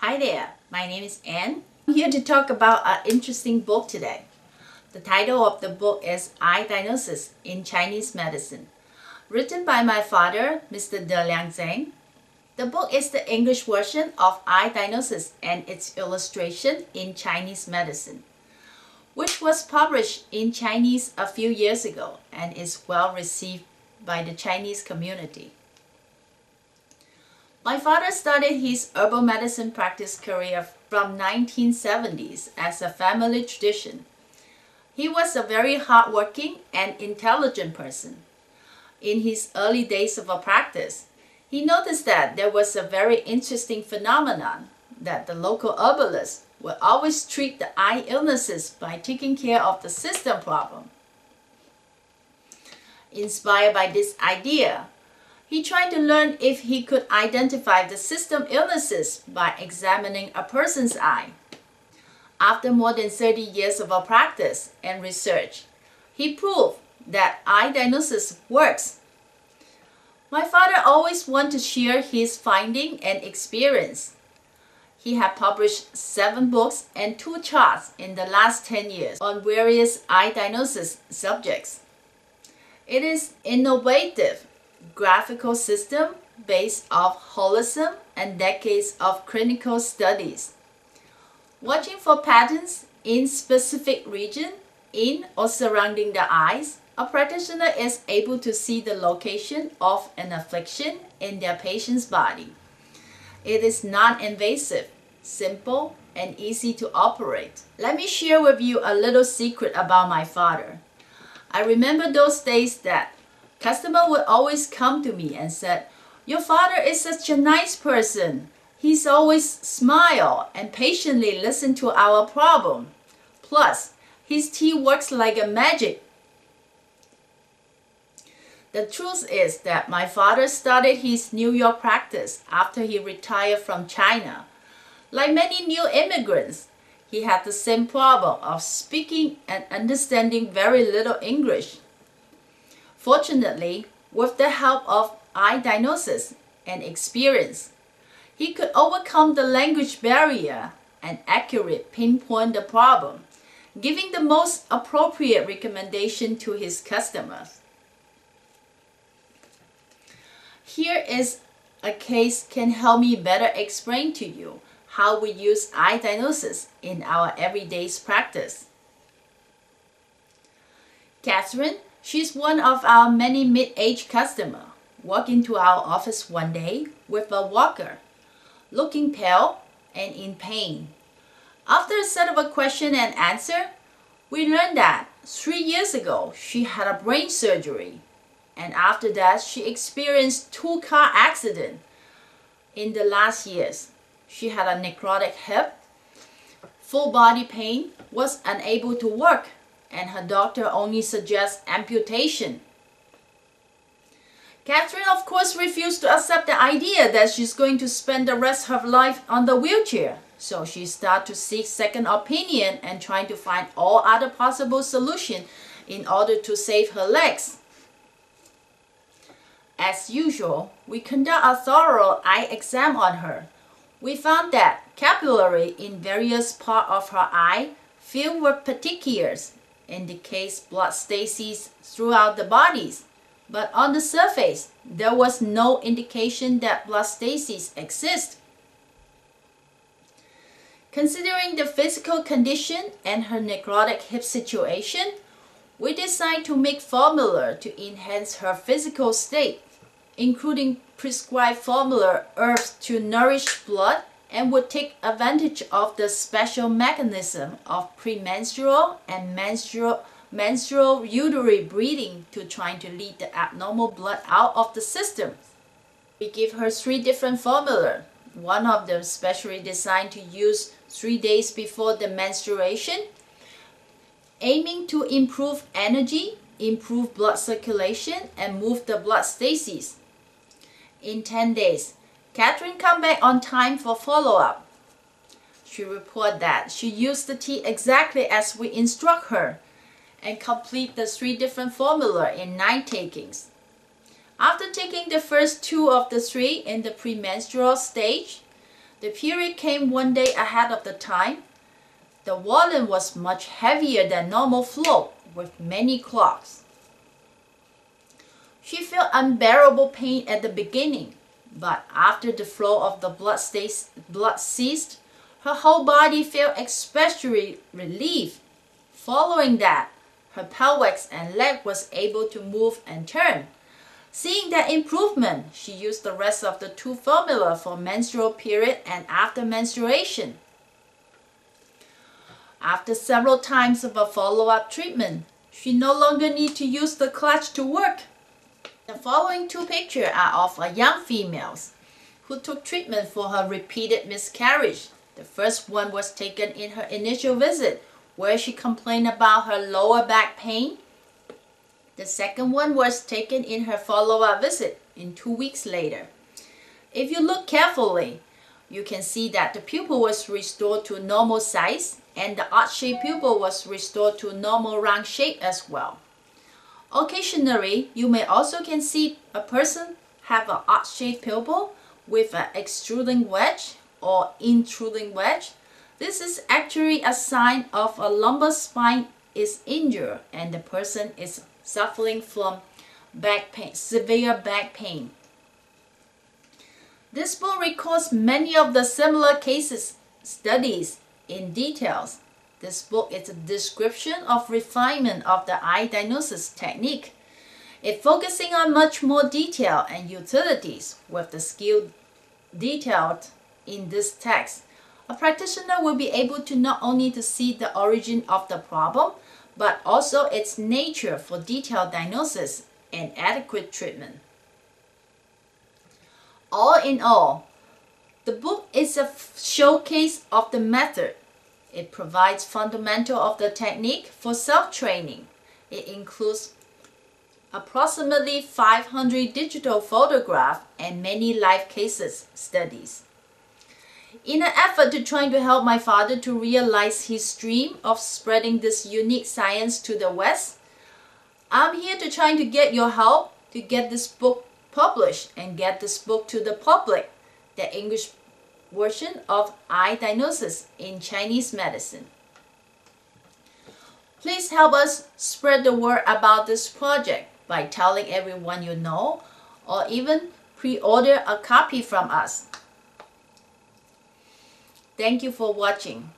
Hi there, my name is Anne. I'm here to talk about an interesting book today. The title of the book is Eye Diagnosis in Chinese Medicine, written by my father, Mr.Zheng. The book is the English version of Eye Diagnosis and its illustration in Chinese medicine, which was published in Chinese a few years ago and is well received by the Chinese community. My father started his herbal medicine practice career from 1970s as a family tradition. He was a very hardworking and intelligent person. In his early days of practice, he noticed that there was a very interesting phenomenon that the local herbalists would always treat the eye illnesses by taking care of the system problem. Inspired by this idea, he tried to learn if he could identify the system illnesses by examining a person's eye. After more than 30 years of practice and research, he proved that eye diagnosis works. My father always wanted to share his finding and experience. He had published 7 books and 2 charts in the last 10 years on various eye diagnosis subjects. It is innovative graphical system based off holism and decades of clinical studies. Watching for patterns in specific region in or surrounding the eyes, a practitioner is able to see the location of an affliction in their patient's body. It is non-invasive, simple, and easy to operate. Let me share with you a little secret about my father. I remember those days that customer would always come to me and said, "Your father is such a nice person. He's always smile and patiently listen to our problem. Plus, his tea works like a magic." The truth is that my father started his New York practice after he retired from China. Like many new immigrants, he had the same problem of speaking and understanding very little English. Fortunately, with the help of eye diagnosis and experience, he could overcome the language barrier and accurately pinpoint the problem, giving the most appropriate recommendation to his customers. Here is a case can help me better explain to you how we use eye diagnosis in our everyday practice. Catherine, she's one of our many mid-aged customers, walked into our office one day with a walker, looking pale and in pain. After a set of a question and answer, we learned that 3 years ago she had a brain surgery, and after that she experienced 2 car accidents. In the last years, she had a necrotic hip, full body pain, was unable to work, and her doctor only suggests amputation. Catherine, of course, refused to accept the idea that she's going to spend the rest of her life on the wheelchair. So she started to seek second opinion and trying to find all other possible solutions in order to save her legs. As usual, we conduct a thorough eye exam on her. We found that capillary in various parts of her eye filled with petechias indicates blood stasis throughout the bodies, but on the surface, there was no indication that blood stasis exists. Considering the physical condition and her necrotic hip situation, we decided to make formula to enhance her physical state, including prescribed formula herbs to nourish blood, and would take advantage of the special mechanism of premenstrual and menstrual uterine bleeding to try to lead the abnormal blood out of the system. We give her 3 different formulas, one of them specially designed to use 3 days before the menstruation, aiming to improve energy, improve blood circulation, and move the blood stasis. In 10 days, Catherine came back on time for follow-up. She reported that she used the tea exactly as we instruct her and complete the 3 different formula in 9 takings. After taking the first 2 of the 3 in the premenstrual stage, The period came one day ahead of the time. The volume was much heavier than normal flow, with many clots. She felt unbearable pain at the beginning, but after the flow of the blood ceased, her whole body felt especially relief. Following that, her pelvis and leg was able to move and turn. Seeing that improvement, she used the rest of the two formula for menstrual period and after menstruation. After several times of a follow-up treatment, she no longer needed to use the clutch to work. The following two pictures are of young females who took treatment for her repeated miscarriage. The first one was taken in her initial visit, where she complained about her lower back pain. The second one was taken in her follow-up visit in 2 weeks later. If you look carefully, you can see that the pupil was restored to normal size and the odd-shaped pupil was restored to normal round shape as well. Occasionally, you may also can see a person have an odd-shaped pupil with an extruding wedge or intruding wedge. This is actually a sign of a lumbar spine is injured and the person is suffering from back pain, severe back pain. This book records many of the similar cases studies in details. This book is a description of refinement of the eye diagnosis technique. It focusing on much more detail and utilities with the skill detailed in this text. A practitioner will be able to not only to see the origin of the problem, but also its nature for detailed diagnosis and adequate treatment. All in all, the book is a showcase of the method. It provides fundamental of the technique for self-training. It includes approximately 500 digital photographs and many live cases studies. In an effort to try to help my father to realize his dream of spreading this unique science to the West, I'm here to try to get your help to get this book published and get this book to the public, the English version of eye diagnosis in Chinese medicine. Please help us spread the word about this project by telling everyone you know, or even pre-order a copy from us. Thank you for watching.